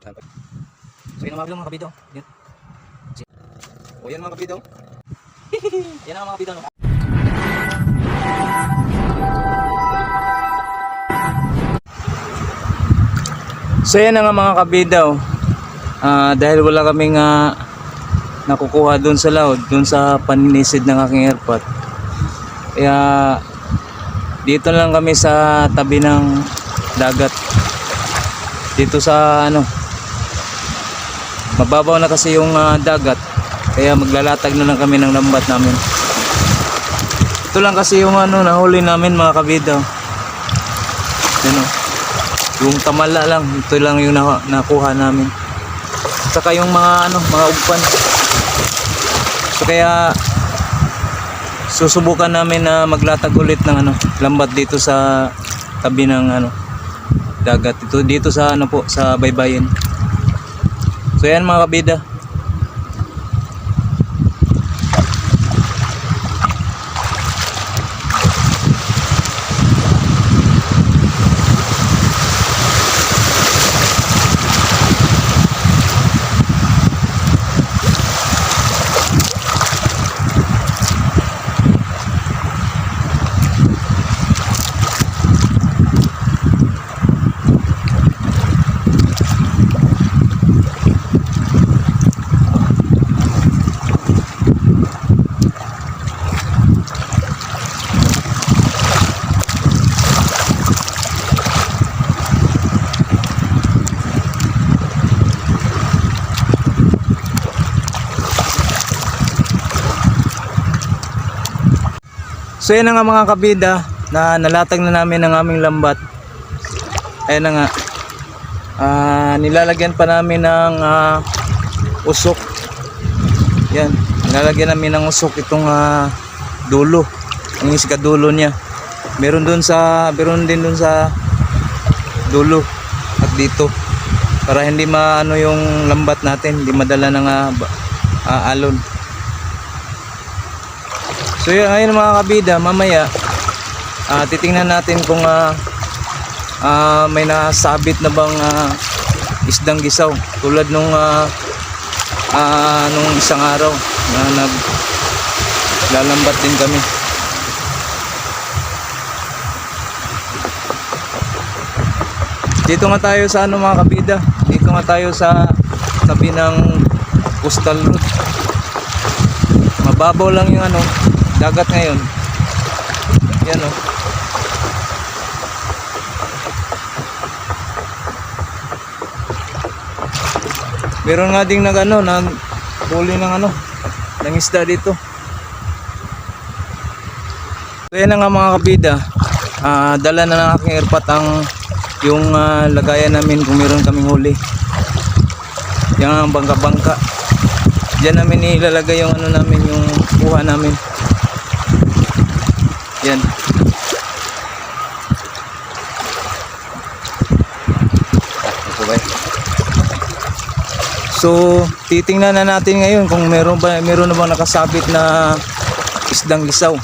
So yun ang mga kabida. Yan. O yan mga kabida. Yan ang mga kabida. No? So yan ang mga kabida. Dahil wala kaming nakukuha doon sa laod, doon sa paninisid ng aking airpot. Kaya dito lang kami sa tabi ng dagat. Dito sa mababaw na kasi yung dagat. Kaya maglalatag na lang kami ng lambat namin. Ito lang kasi yung nahuli namin mga kabida. Yung tamala lang, ito lang yung nakuha namin. Saka yung mga mga ugpan. So kaya susubukan namin na maglatag ulit ng lambat dito sa tabi ng dagat dito sa sa baybayin. So yan mga kabida. So yan na nga mga kabida, na nalatag na namin ang aming lambat. Ayan na nga, nilalagyan pa namin ng usok. Yan, nilalagyan namin ng usok itong dulo, ang iskadulo niya. Meron din dun sa dulo at dito, para hindi maano yung lambat natin, hindi madala ng alon. So yun, ayun mga kabida, mamaya titingnan natin kung may nasabit na bang isdang gisaw tulad nung isang araw na naglalambat din kami. Dito nga tayo sa mga kabida, dito nga tayo sa tabi ng coastal road. Mababaw lang yung dagat ngayon. Yan meron nga ding huli ng isda dito. So yan na nga mga kabida, dala na ng aking airpot yung lagayan namin kung meron kaming huli. Yan ang bangka-bangka. Diyan namin ilalagay yung namin, yung kuha namin. Yan. So, titingnan na natin ngayon kung meron na bang nakasabit na isdang gisaw.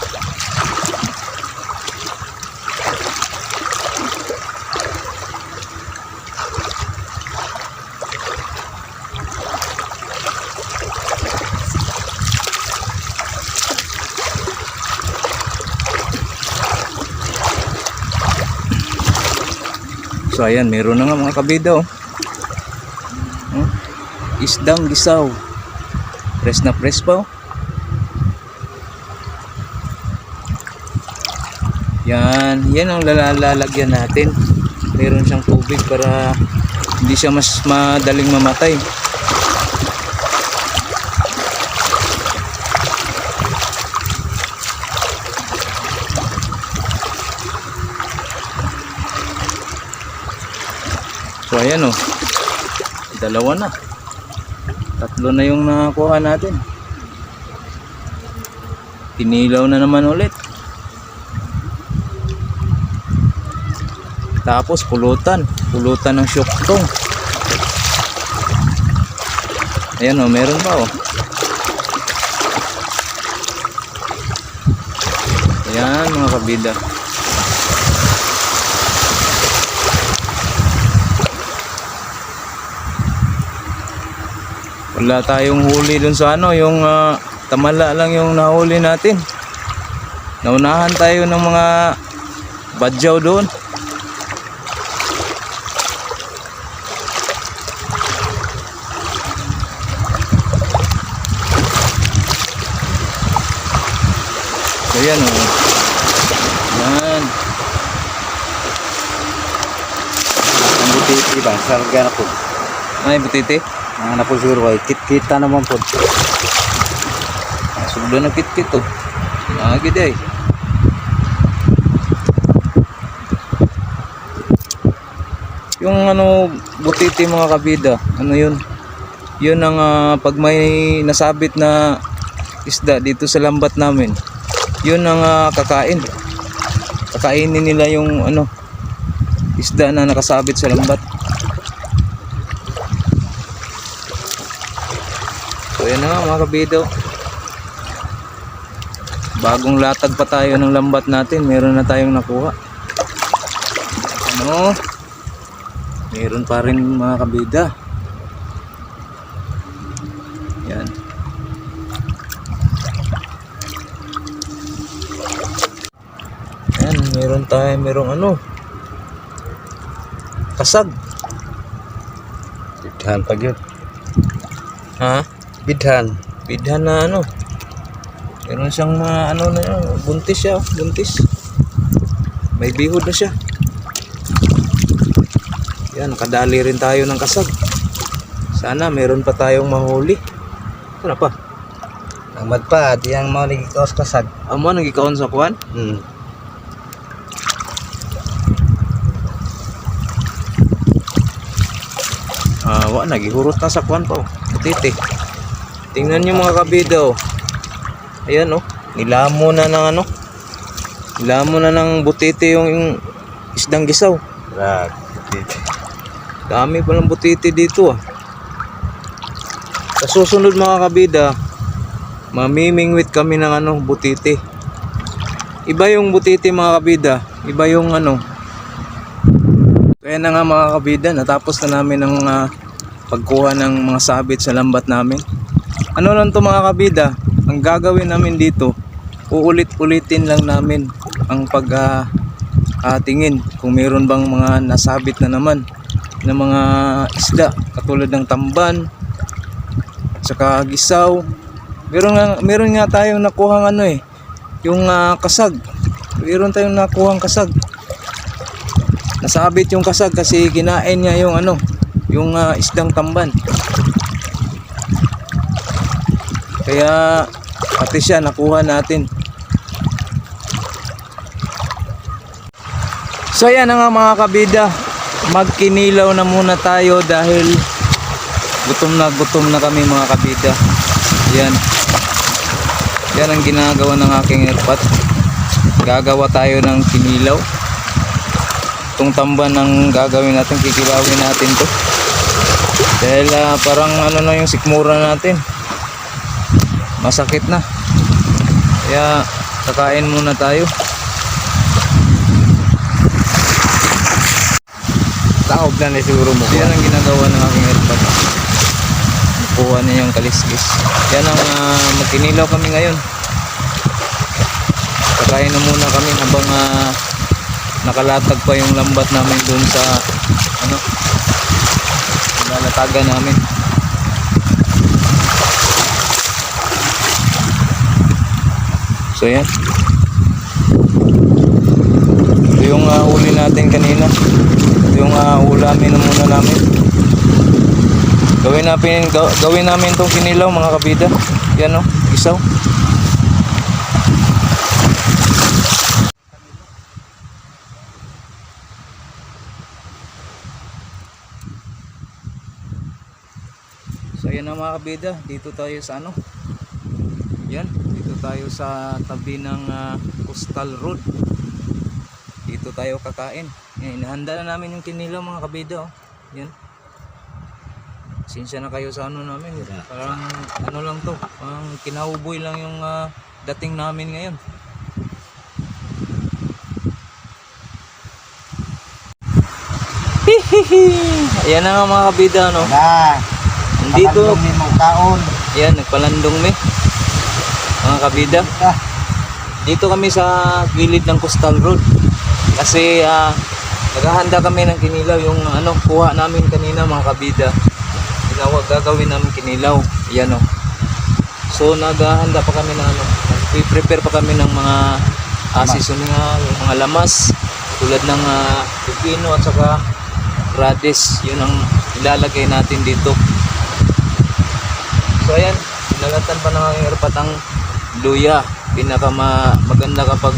So ayan, meron na nga mga kabida isdang gisaw. Press na press pa Yan ang lalagyan natin. Meron siyang tubig para hindi siya mas madaling mamatay. So ayan dalawa na, tatlo na yung nakakuha natin. Tinilaw na naman ulit, tapos pulutan ng syuktong. Ayan meron pa ayan mga kabida. Wala tayong huli dun sa ano, yung tamala lang yung nahuli natin. Naunahan tayo ng mga badyaw doon. So yan o. Yan. Ang butiti ba? Sarga na po. Ay, butiti. Ang na po siguro ay kit-kita naman po. Sugdo na kit-kit o. Lagi day. Yung ano, butiti mga kabida, ano yun? Yun ang pag may nasabit na isda dito sa lambat namin, yun ang kakain. Kakainin nila yung ano, isda na nakasabit sa lambat. So yan na nga mga kabida. Bagong latag pa tayo ng lambat natin, meron na tayong nakuha. Ano? Meron pa rin mga kabida. Yan. Yan, merong ano, kasag. Bidhan pag yun. Ha? Bidhan. Bidhan na ano. Meron siyang mga ano na yun, buntis siya, buntis. May bihod na siya. Yan, nakadali rin tayo ng kasag. Sana meron pa tayong mahuli. Ano pa? Ang madpa, di ang mga nagikaos kasag. Amo, nagikaon sa kuwan? Nagihurot na sa kuwan pa. Butiti. Tingnan nyo mga kabida oh. Ayan oh. Nilamo na ng ano. Nilamo na ng butiti yung isdang gisaw. Right, butiti. Dami palang butiti dito ah. Sa susunod mga kabida, mamimingwit kami ng ano, butiti. Iba yung butiti mga kabida, iba yung ano. Kaya na nga mga kabida, natapos na namin ang pagkuha ng mga sabit sa lambat namin. Ano lang to mga kabida, ang gagawin namin dito, uulit-ulitin lang namin ang tingin kung meron bang mga nasabit na naman ng mga isda katulad ng tamban saka gisaw. Meron nga tayong nakuhang ano yung kasag. Meron tayong nakuhang kasag. Nasabit yung kasag kasi kinain niya yung ano, yung isdang tamban. Kaya pati siya nakuha natin. So yan nga mga kabida, magkinilaw na muna tayo dahil gutom na kami mga kabida. Yan ang ginagawa ng aking airpot. Gagawa tayo ng kinilaw. Itong tamban ang gagawin natin, kikilawin natin to. Dahil parang ano na yung sikmura natin. Masakit na. Kaya kakain muna tayo. Taob na ni siguro mo. Yan ang ginagawa ng aking airpot. Kuha niya yung kaliskis. Yan ang magkinilaw kami ngayon. Kakain na muna kami habang nakalatag pa yung lambat namin dun sa ano, nalatagan namin. So yan, ito yung huli natin kanina. Ito yung ulamin na muna namin. Gawin namin itong kinilaw mga kabida. Yan o, isaw. So yan na mga kabida, dito tayo sa ano. Yan, dito tayo sa tabi ng Coastal Road. Dito tayo kakain. Yan, inahanda na namin yung kinilaw mga kabida oh. Yan. Sinsya na kayo sa ano namin. Parang ano lang to, parang kinauboy lang yung dating namin ngayon. Hihihi. Ayan na nga mga kabida no. Dito, Palandong ni mong kaon. yan, nagpalandong mi. Mga kabida. Ah, Dito kami sa gilid ng Coastal Road. Kasi naghahanda kami ng kinilaw. Yung kuha namin kanina mga kabida. Gagawin namin kinilaw. Yan o. So naghahanda pa kami ng prepare pa kami ng mga seasoningan, yung mga lamas. Tulad ng pipino at saka radish. Yun ang ilalagay natin dito. So ayan, nalatan pa ng erpatang luya. Maganda kapag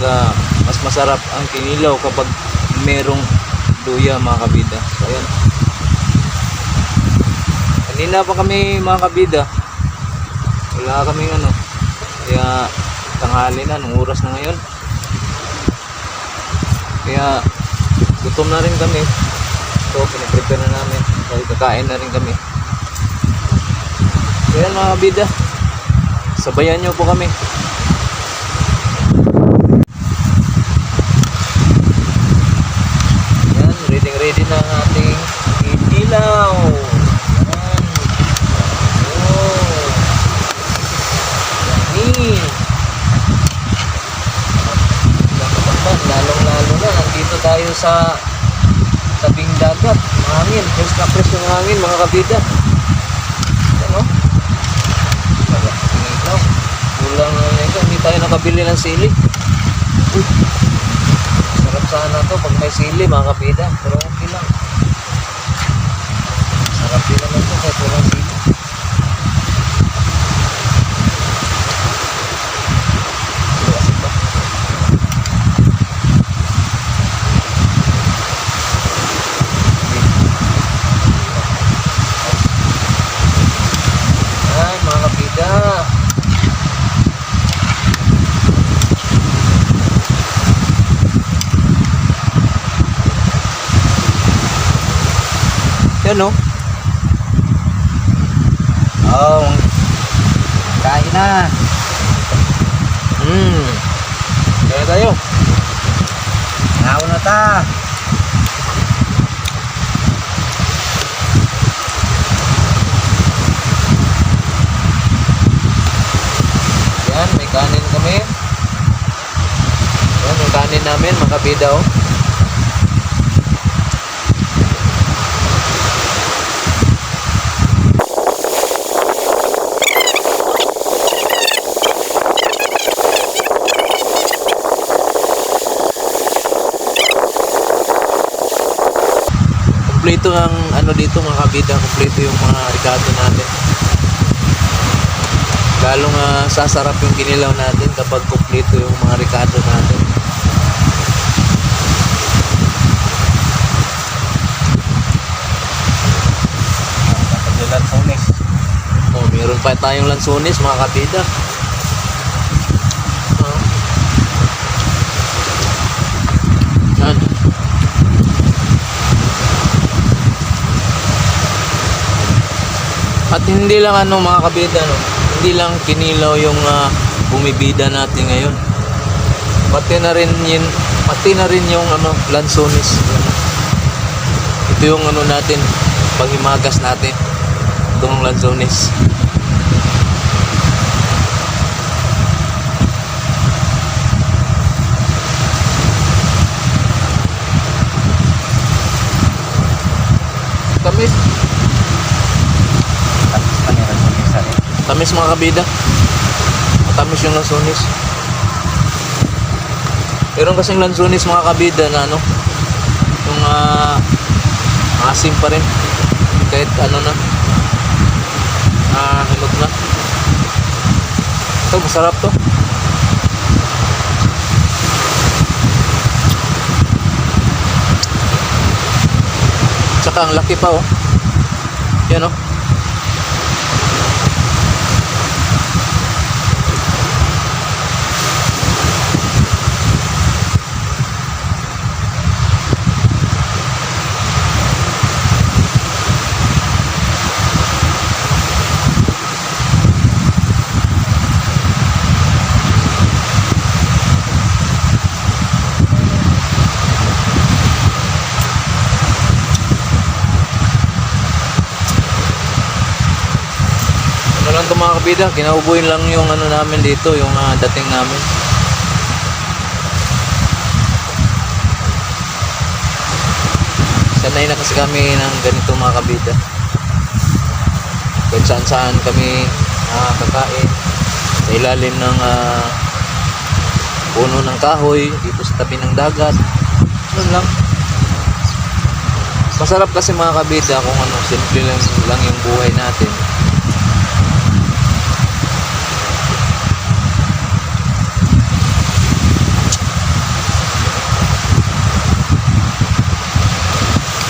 mas masarap ang kinilaw kapag merong luya mga kabida. So ayan. Kanina pa kami mga kabida. Wala kaming kaya tanghali na, nung oras na ngayon. Kaya gutom na rin kami. So piniprepare na namin. Kaya kakain na rin kami. So ayan mga kabida. Sabayan nyo po kami. Yan, ready na ang ating kinilaw. Yan. Oh. Yan. Lalong-lalo na, nandito tayo sa tabing dagat. Hangin, fresh na fresh yung hangin mga kabida. Ano? Kinilaw. Kulang na ito, hindi tayo nakabili ng sili. Sarap sana to pag may sili mga kabida, pero okay lang. Sarap din naman to kahit walang sili. Ay mga kabida, yan o. oh, kain na. Kaya tayo. Ngaon na ta. Yan, may kanin kami. Yan, yung kanin namin mga kabida o. Kompleto ang dito mga kabida, kompleto yung mga ricado natin. Lalong sasarap yung kinilaw natin kapag kompleto yung mga ricado natin. Kapag lansones. Oh, meron pa tayong lansones mga kabida. Yan. At hindi lang mga kabida hindi lang kinilaw yung bumibida natin ngayon. Pati na rin yung lansones. Ito yung natin, panghimagas natin. Itong lansones. Tamis. Tapos pa niya lansones sa rin. Tamis mga kabida. Matamis yung lansones. Meron kasing lansones mga kabida na yung asim pa rin. Kahit na. Hinog na. Ito, masarap to. Tsaka ang laki pa oh. Yan oh. Ano lang ito mga kabida, kinaubuin lang yung ano namin dito, yung dating namin. Sanay na kasi kami ng ganito mga kabida. Kahit saan saan kami kakain. Sa ilalim ng puno ng kahoy, dito sa tabi ng dagat. Ano lang. Masarap kasi mga kabida kung ano, simple lang yung buhay natin.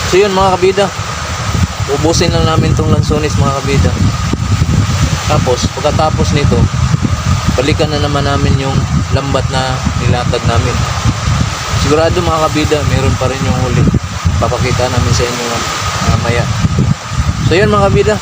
So yun mga kabida, ubusin lang namin tong lansones mga kabida. Tapos pagkatapos nito, balikan na naman namin yung lambat na nilatag namin. Sigurado mga kabida, meron pa rin yung huli. Papakita namin sa inyo mamaya. So yun mga kabida,